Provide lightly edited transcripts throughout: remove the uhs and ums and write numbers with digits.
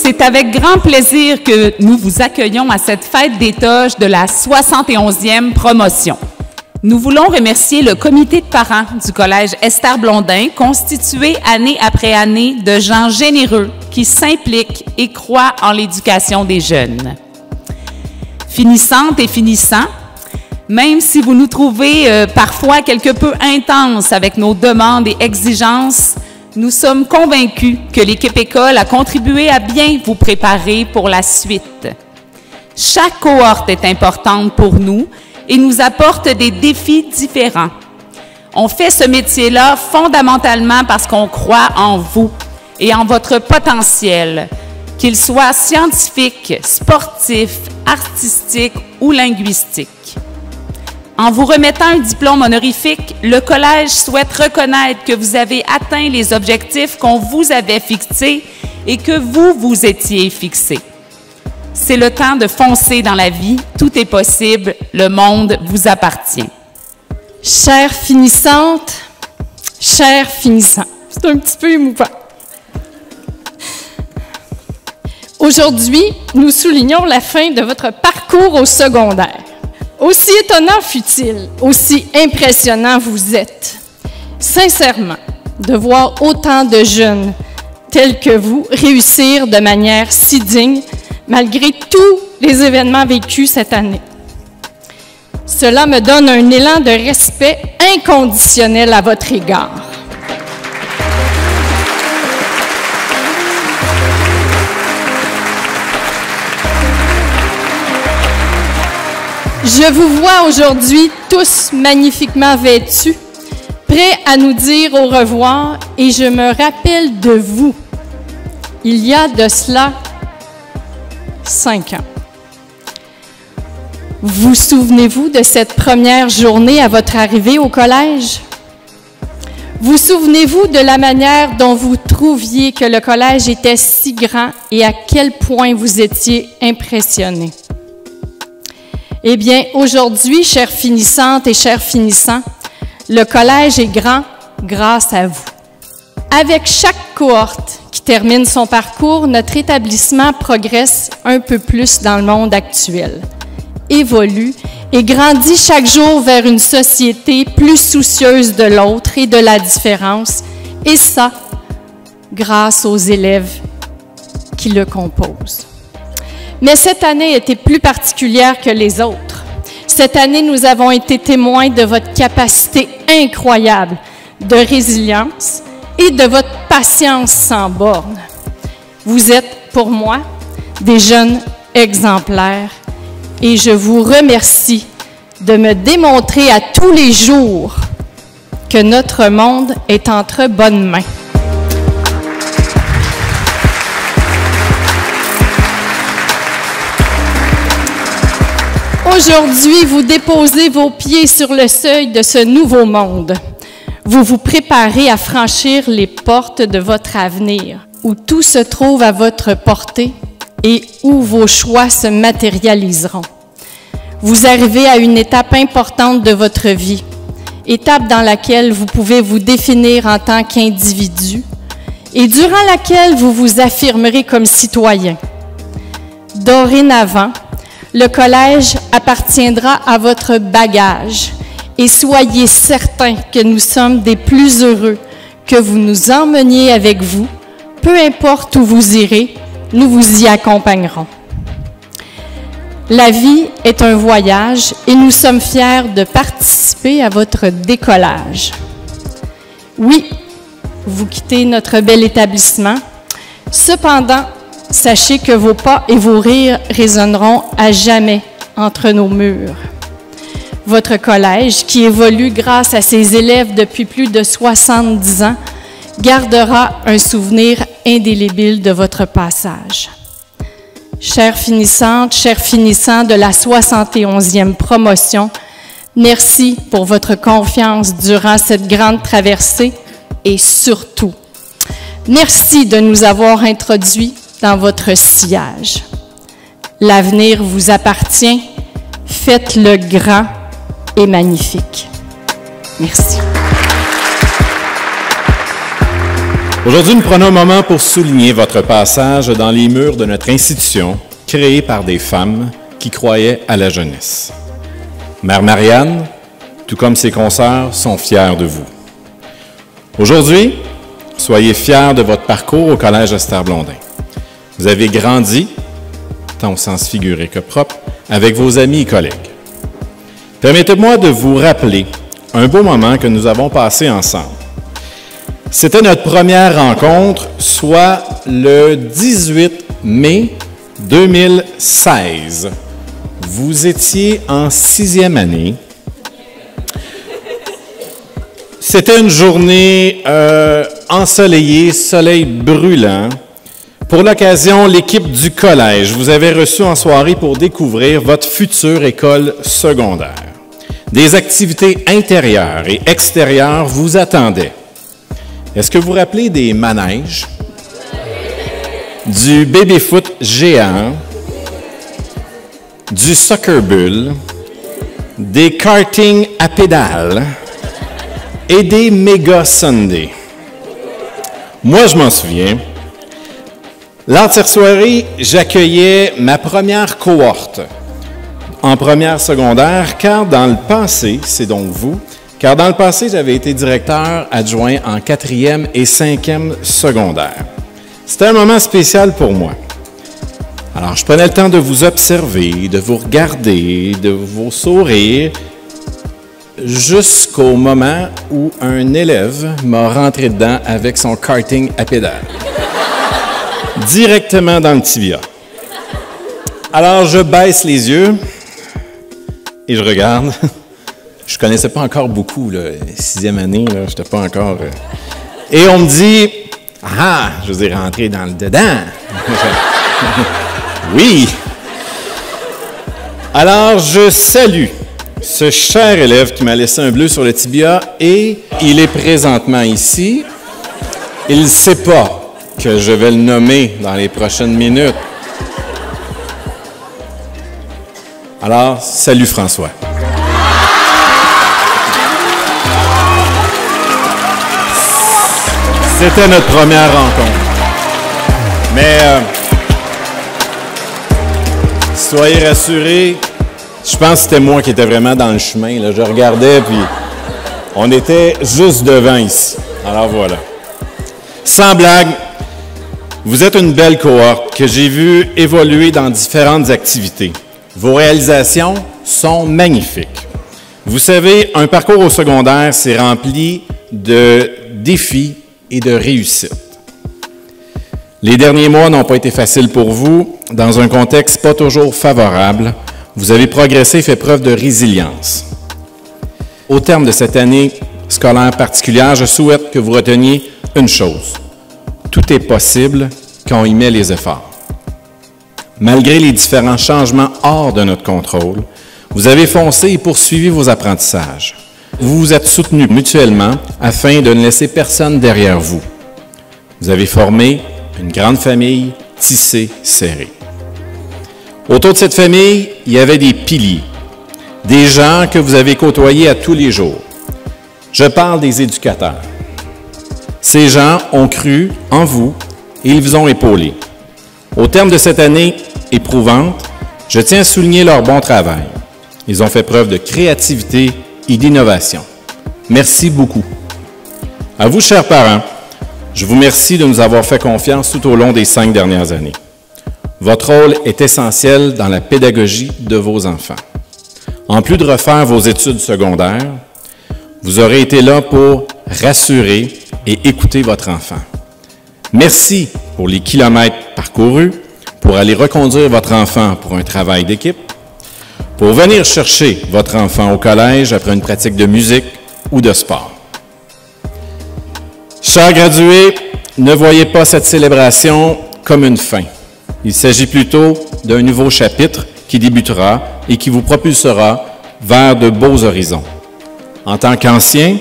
c'est avec grand plaisir que nous vous accueillons à cette fête des toges de la 71e promotion. Nous voulons remercier le comité de parents du Collège Esther Blondin, constitué année après année de gens généreux qui s'impliquent et croient en l'éducation des jeunes. Finissantes et finissants, même si vous nous trouvez parfois quelque peu intenses avec nos demandes et exigences, nous sommes convaincus que l'équipe école a contribué à bien vous préparer pour la suite. Chaque cohorte est importante pour nous et nous apporte des défis différents. On fait ce métier-là fondamentalement parce qu'on croit en vous et en votre potentiel, qu'il soit scientifique, sportif, artistique ou linguistique. En vous remettant un diplôme honorifique, le Collège souhaite reconnaître que vous avez atteint les objectifs qu'on vous avait fixés et que vous vous étiez fixés. C'est le temps de foncer dans la vie, tout est possible, le monde vous appartient. Chères finissantes, chers finissants, c'est un petit peu émouvant. Aujourd'hui, nous soulignons la fin de votre parcours au secondaire. Aussi étonnant fut-il, aussi impressionnant vous êtes. Sincèrement, de voir autant de jeunes tels que vous réussir de manière si digne, malgré tous les événements vécus cette année. Cela me donne un élan de respect inconditionnel à votre égard. Je vous vois aujourd'hui tous magnifiquement vêtus, prêts à nous dire au revoir, et je me rappelle de vous. Il y a de cela 5 ans. Vous souvenez-vous de cette première journée à votre arrivée au collège? Vous souvenez-vous de la manière dont vous trouviez que le collège était si grand et à quel point vous étiez impressionnés? Eh bien, aujourd'hui, chères finissantes et chers finissants, le collège est grand grâce à vous. Avec chaque cohorte qui termine son parcours, notre établissement progresse un peu plus dans le monde actuel, évolue et grandit chaque jour vers une société plus soucieuse de l'autre et de la différence, et ça, grâce aux élèves qui le composent. Mais cette année était plus particulière que les autres. Cette année, nous avons été témoins de votre capacité incroyable de résilience et de votre patience sans borne. Vous êtes, pour moi, des jeunes exemplaires et je vous remercie de me démontrer à tous les jours que notre monde est entre bonnes mains. Aujourd'hui, vous déposez vos pieds sur le seuil de ce nouveau monde. Vous vous préparez à franchir les portes de votre avenir, où tout se trouve à votre portée et où vos choix se matérialiseront. Vous arrivez à une étape importante de votre vie, étape dans laquelle vous pouvez vous définir en tant qu'individu et durant laquelle vous vous affirmerez comme citoyen. Dorénavant, le collège appartiendra à votre bagage et soyez certains que nous sommes des plus heureux que vous nous emmeniez avec vous. Peu importe où vous irez, nous vous y accompagnerons. La vie est un voyage et nous sommes fiers de participer à votre décollage. Oui, vous quittez notre bel établissement. Cependant, sachez que vos pas et vos rires résonneront à jamais entre nos murs. Votre collège, qui évolue grâce à ses élèves depuis plus de 70 ans, gardera un souvenir indélébile de votre passage. Chères finissantes, chers finissants de la 71e promotion, merci pour votre confiance durant cette grande traversée et surtout, merci de nous avoir introduits dans votre sillage. L'avenir vous appartient, faites-le grand et magnifique. Merci. Aujourd'hui, nous prenons un moment pour souligner votre passage dans les murs de notre institution, créée par des femmes qui croyaient à la jeunesse. Mère Marianne, tout comme ses consoeurs, sont fiers de vous. Aujourd'hui, soyez fiers de votre parcours au Collège Esther Blondin. Vous avez grandi, tant au sens figuré que propre, avec vos amis et collègues. Permettez-moi de vous rappeler un beau moment que nous avons passé ensemble. C'était notre première rencontre, soit le 18 mai 2016. Vous étiez en 6e année. C'était une journée ensoleillée, soleil brûlant. Pour l'occasion, l'équipe du collège vous avait reçu en soirée pour découvrir votre future école secondaire. Des activités intérieures et extérieures vous attendaient. Est-ce que vous vous rappelez des manèges, du baby-foot géant, du soccer bull, des karting à pédales et des méga Sundays? Moi, je m'en souviens. Lors de cette soirée, j'accueillais ma première cohorte en première secondaire, car dans le passé, c'est donc vous, car dans le passé, j'avais été directeur adjoint en 4e et 5e secondaire. C'était un moment spécial pour moi. Alors, je prenais le temps de vous observer, de vous regarder, de vous sourire, jusqu'au moment où un élève m'a rentré dedans avec son karting à pédales. Directement dans le tibia. Alors, je baisse les yeux et je regarde. Je connaissais pas encore beaucoup, là, 6e année, je n'étais pas encore... Et on me dit, « Ah, je vous ai rentré dans le dedans. » Oui. Alors, je salue ce cher élève qui m'a laissé un bleu sur le tibia et il est présentement ici. Il ne sait pas que je vais le nommer dans les prochaines minutes. Alors, salut François. C'était notre première rencontre. Mais soyez rassurés, je pense que c'était moi qui étais vraiment dans le chemin. Là. Je regardais, puis on était juste devant ici. Alors voilà. Sans blague, vous êtes une belle cohorte que j'ai vue évoluer dans différentes activités. Vos réalisations sont magnifiques. Vous savez, un parcours au secondaire, c'est rempli de défis et de réussite. Les derniers mois n'ont pas été faciles pour vous. Dans un contexte pas toujours favorable, vous avez progressé et fait preuve de résilience. Au terme de cette année scolaire particulière, je souhaite que vous reteniez une chose. Tout est possible quand on y met les efforts. Malgré les différents changements hors de notre contrôle, vous avez foncé et poursuivi vos apprentissages. Vous vous êtes soutenus mutuellement afin de ne laisser personne derrière vous. Vous avez formé une grande famille tissée, serrée. Autour de cette famille, il y avait des piliers, des gens que vous avez côtoyés à tous les jours. Je parle des éducateurs. Ces gens ont cru en vous et ils vous ont épaulé. Au terme de cette année éprouvante, je tiens à souligner leur bon travail. Ils ont fait preuve de créativité et d'innovation. Merci beaucoup. À vous, chers parents, je vous remercie de nous avoir fait confiance tout au long des 5 dernières années. Votre rôle est essentiel dans la pédagogie de vos enfants. En plus de refaire vos études secondaires, vous aurez été là pour rassurer et écouter votre enfant. Merci pour les kilomètres parcourus, pour aller reconduire votre enfant pour un travail d'équipe, pour venir chercher votre enfant au collège après une pratique de musique ou de sport. Chers gradués, ne voyez pas cette célébration comme une fin. Il s'agit plutôt d'un nouveau chapitre qui débutera et qui vous propulsera vers de beaux horizons. En tant qu'anciens,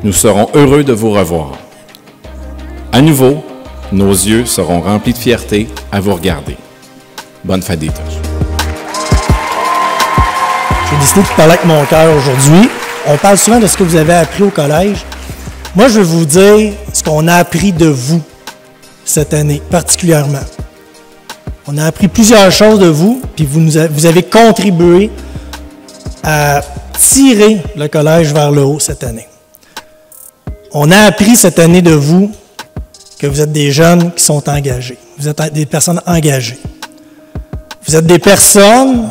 nous serons heureux de vous revoir. À nouveau, nos yeux seront remplis de fierté à vous regarder. Bonne fête des Toches. J'ai décidé de parler avec mon cœur aujourd'hui. On parle souvent de ce que vous avez appris au collège. Moi, je veux vous dire ce qu'on a appris de vous cette année, particulièrement. On a appris plusieurs choses de vous, puis vous avez contribué à tirer le collège vers le haut cette année. On a appris cette année de vous que vous êtes des jeunes qui sont engagés. Vous êtes des personnes engagées. Vous êtes des personnes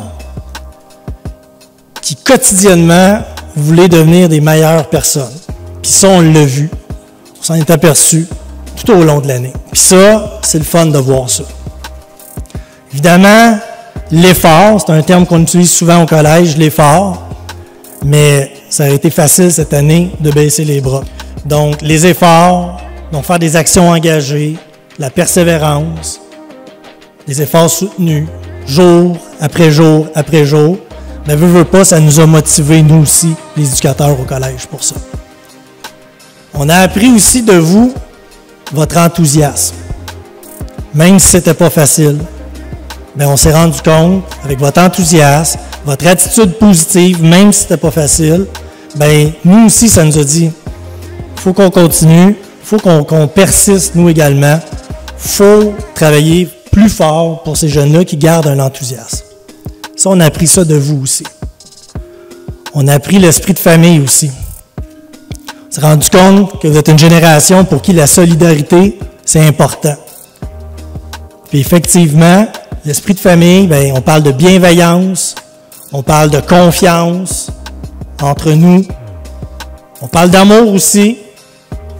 qui, quotidiennement, voulez devenir des meilleures personnes. Puis ça, on l'a vu. On s'en est aperçu tout au long de l'année. Puis ça, c'est le fun de voir ça. Évidemment, l'effort, c'est un terme qu'on utilise souvent au collège, l'effort. Mais ça a été facile cette année de baisser les bras. Donc, les efforts, donc faire des actions engagées, la persévérance, des efforts soutenus, jour après jour après jour, mais veut pas, ça nous a motivés, nous aussi, les éducateurs au collège, pour ça. On a appris aussi de vous votre enthousiasme. Même si ce n'était pas facile, bien, on s'est rendu compte, avec votre enthousiasme, votre attitude positive, même si ce n'était pas facile, bien, nous aussi, ça nous a dit, il faut qu'on continue, il faut qu'on persiste, nous également. Il faut travailler plus fort pour ces jeunes-là qui gardent un enthousiasme. Ça, on a appris ça de vous aussi. On a appris l'esprit de famille aussi. On s'est rendu compte que vous êtes une génération pour qui la solidarité, c'est important. Puis effectivement, l'esprit de famille, bien, on parle de bienveillance, on parle de confiance entre nous, on parle d'amour aussi,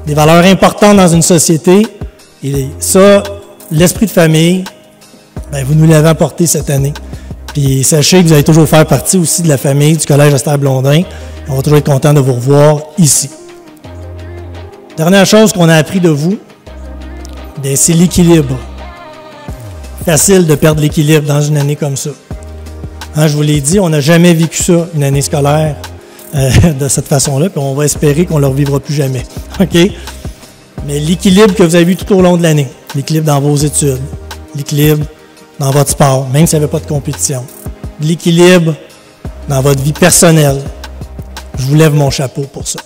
des valeurs importantes dans une société. Et ça, l'esprit de famille, bien, vous nous l'avez apporté cette année. Puis sachez que vous allez toujours faire partie aussi de la famille du Collège Esther Blondin. On va toujours être content de vous revoir ici. Dernière chose qu'on a appris de vous, c'est l'équilibre. Facile de perdre l'équilibre dans une année comme ça. Hein, je vous l'ai dit, on n'a jamais vécu ça, une année scolaire, de cette façon-là, puis on va espérer qu'on ne le revivra plus jamais. OK? Mais l'équilibre que vous avez vu tout au long de l'année, l'équilibre dans vos études, l'équilibre dans votre sport, même s'il n'y avait pas de compétition, l'équilibre dans votre vie personnelle, je vous lève mon chapeau pour ça.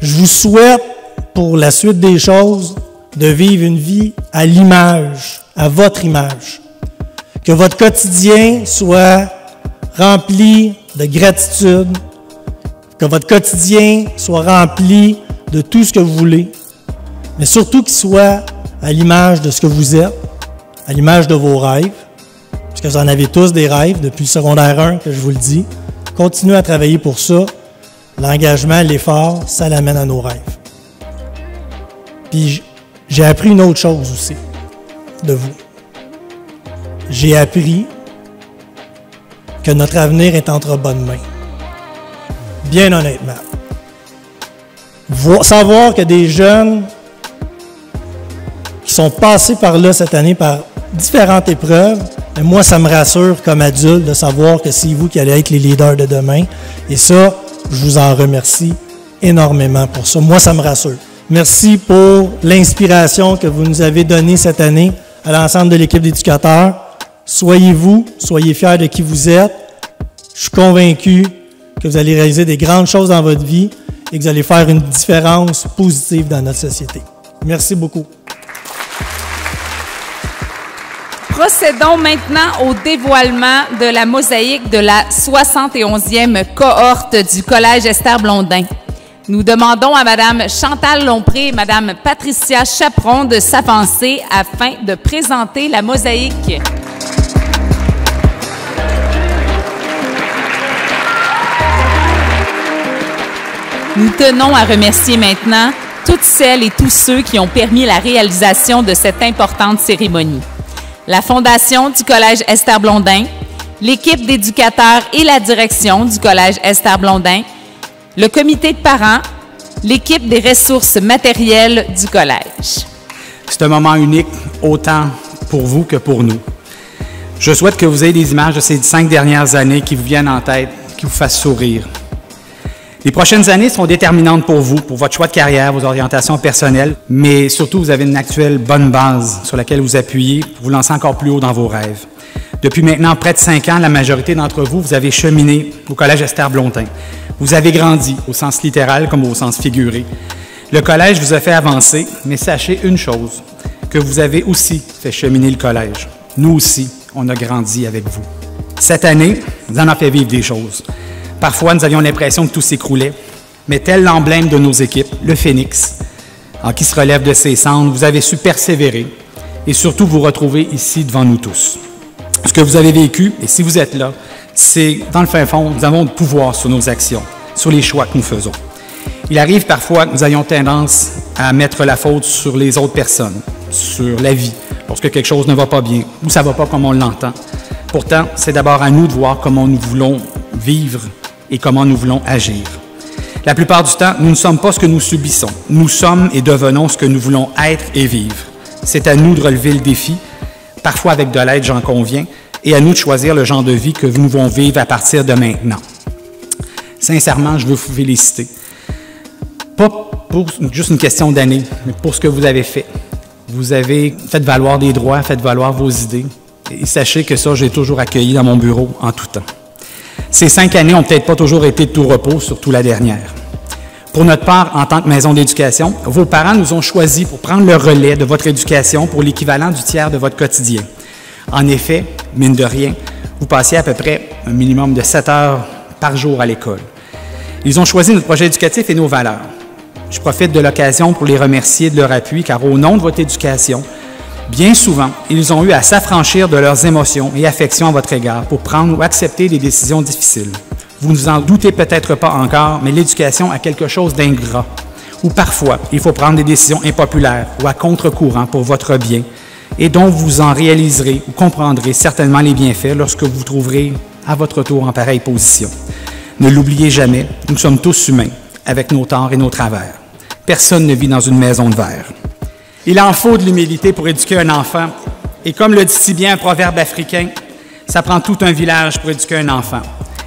Je vous souhaite, pour la suite des choses, de vivre une vie à l'image, à votre image. Que votre quotidien soit rempli de gratitude, que votre quotidien soit rempli de tout ce que vous voulez, mais surtout qu'il soit à l'image de ce que vous êtes, à l'image de vos rêves, parce que vous en avez tous des rêves depuis le secondaire 1, que je vous le dis. Continuez à travailler pour ça. L'engagement, l'effort, ça l'amène à nos rêves. Puis j'ai appris une autre chose aussi de vous. J'ai appris que notre avenir est entre bonnes mains. Bien honnêtement. Savoir que des jeunes qui sont passés par là cette année, par différentes épreuves, mais moi, ça me rassure comme adulte de savoir que c'est vous qui allez être les leaders de demain. Et ça, je vous en remercie énormément pour ça. Moi, ça me rassure. Merci pour l'inspiration que vous nous avez donnée cette année à l'ensemble de l'équipe d'éducateurs. Soyez-vous, soyez fiers de qui vous êtes. Je suis convaincu que vous allez réaliser des grandes choses dans votre vie et que vous allez faire une différence positive dans notre société. Merci beaucoup. Procédons maintenant au dévoilement de la mosaïque de la 71e cohorte du Collège Esther Blondin. Nous demandons à Mme Chantal Lompré et Mme Patricia Chaperon de s'avancer afin de présenter la mosaïque. Nous tenons à remercier maintenant toutes celles et tous ceux qui ont permis la réalisation de cette importante cérémonie. La Fondation du Collège Esther Blondin, l'équipe d'éducateurs et la direction du Collège Esther Blondin, le comité de parents, l'équipe des ressources matérielles du collège. C'est un moment unique, autant pour vous que pour nous. Je souhaite que vous ayez des images de ces 5 dernières années qui vous viennent en tête, qui vous fassent sourire. Les prochaines années seront déterminantes pour vous, pour votre choix de carrière, vos orientations personnelles, mais surtout, vous avez une actuelle bonne base sur laquelle vous appuyez pour vous lancer encore plus haut dans vos rêves. Depuis maintenant près de 5 ans, la majorité d'entre vous, vous avez cheminé au Collège Esther-Blondin. Vous avez grandi, au sens littéral comme au sens figuré. Le collège vous a fait avancer, mais sachez une chose, que vous avez aussi fait cheminer le collège. Nous aussi, on a grandi avec vous. Cette année, vous en avez fait vivre des choses. Parfois, nous avions l'impression que tout s'écroulait, mais tel l'emblème de nos équipes, le Phénix, en qui se relève de ses cendres, vous avez su persévérer et surtout vous retrouver ici devant nous tous. Ce que vous avez vécu, et si vous êtes là, c'est, dans le fin fond, nous avons le pouvoir sur nos actions, sur les choix que nous faisons. Il arrive parfois que nous ayons tendance à mettre la faute sur les autres personnes, sur la vie, lorsque quelque chose ne va pas bien ou ça ne va pas comme on l'entend. Pourtant, c'est d'abord à nous de voir comment nous voulons vivre et comment nous voulons agir. La plupart du temps, nous ne sommes pas ce que nous subissons. Nous sommes et devenons ce que nous voulons être et vivre. C'est à nous de relever le défi, parfois avec de l'aide, j'en conviens, et à nous de choisir le genre de vie que nous voulons vivre à partir de maintenant. Sincèrement, je veux vous féliciter. Pas pour juste une question d'année, mais pour ce que vous avez fait. Vous avez fait valoir des droits, fait valoir vos idées. Et sachez que ça, j'ai toujours accueilli dans mon bureau en tout temps. Ces 5 années n'ont peut-être pas toujours été de tout repos, surtout la dernière. Pour notre part, en tant que maison d'éducation, vos parents nous ont choisis pour prendre le relais de votre éducation pour l'équivalent du tiers de votre quotidien. En effet, mine de rien, vous passiez à peu près un minimum de 7 heures par jour à l'école. Ils ont choisi notre projet éducatif et nos valeurs. Je profite de l'occasion pour les remercier de leur appui, car au nom de votre éducation, bien souvent, ils ont eu à s'affranchir de leurs émotions et affections à votre égard pour prendre ou accepter des décisions difficiles. Vous ne vous en doutez peut-être pas encore, mais l'éducation a quelque chose d'ingrat, où parfois, il faut prendre des décisions impopulaires ou à contre-courant pour votre bien, et dont vous en réaliserez ou comprendrez certainement les bienfaits lorsque vous vous trouverez à votre tour en pareille position. Ne l'oubliez jamais, nous sommes tous humains, avec nos torts et nos travers. Personne ne vit dans une maison de verre. Il en faut de l'humilité pour éduquer un enfant. Et comme le dit si bien un proverbe africain, ça prend tout un village pour éduquer un enfant.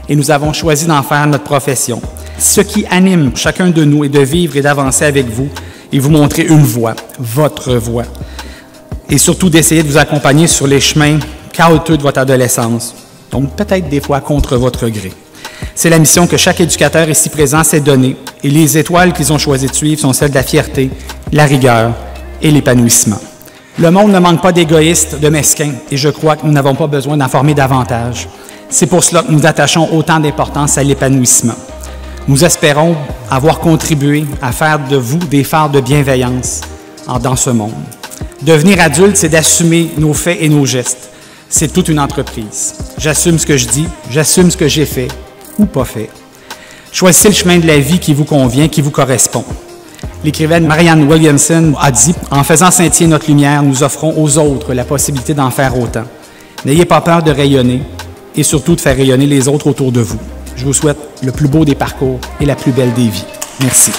Et nous avons choisi d'en faire notre profession. Ce qui anime chacun de nous est de vivre et d'avancer avec vous et vous montrer une voie, votre voie. Et surtout d'essayer de vous accompagner sur les chemins chaotiques de votre adolescence. Donc peut-être des fois contre votre gré. C'est la mission que chaque éducateur ici présent s'est donnée. Et les étoiles qu'ils ont choisi de suivre sont celles de la fierté, la rigueur et l'épanouissement. Le monde ne manque pas d'égoïstes, de mesquins, et je crois que nous n'avons pas besoin d'en former davantage. C'est pour cela que nous attachons autant d'importance à l'épanouissement. Nous espérons avoir contribué à faire de vous des phares de bienveillance dans ce monde. Devenir adulte, c'est d'assumer nos faits et nos gestes. C'est toute une entreprise. J'assume ce que je dis, j'assume ce que j'ai fait ou pas fait. Choisissez le chemin de la vie qui vous convient, qui vous correspond. L'écrivaine Marianne Williamson a dit « En faisant scintiller notre lumière, nous offrons aux autres la possibilité d'en faire autant. N'ayez pas peur de rayonner et surtout de faire rayonner les autres autour de vous. Je vous souhaite le plus beau des parcours et la plus belle des vies. Merci. »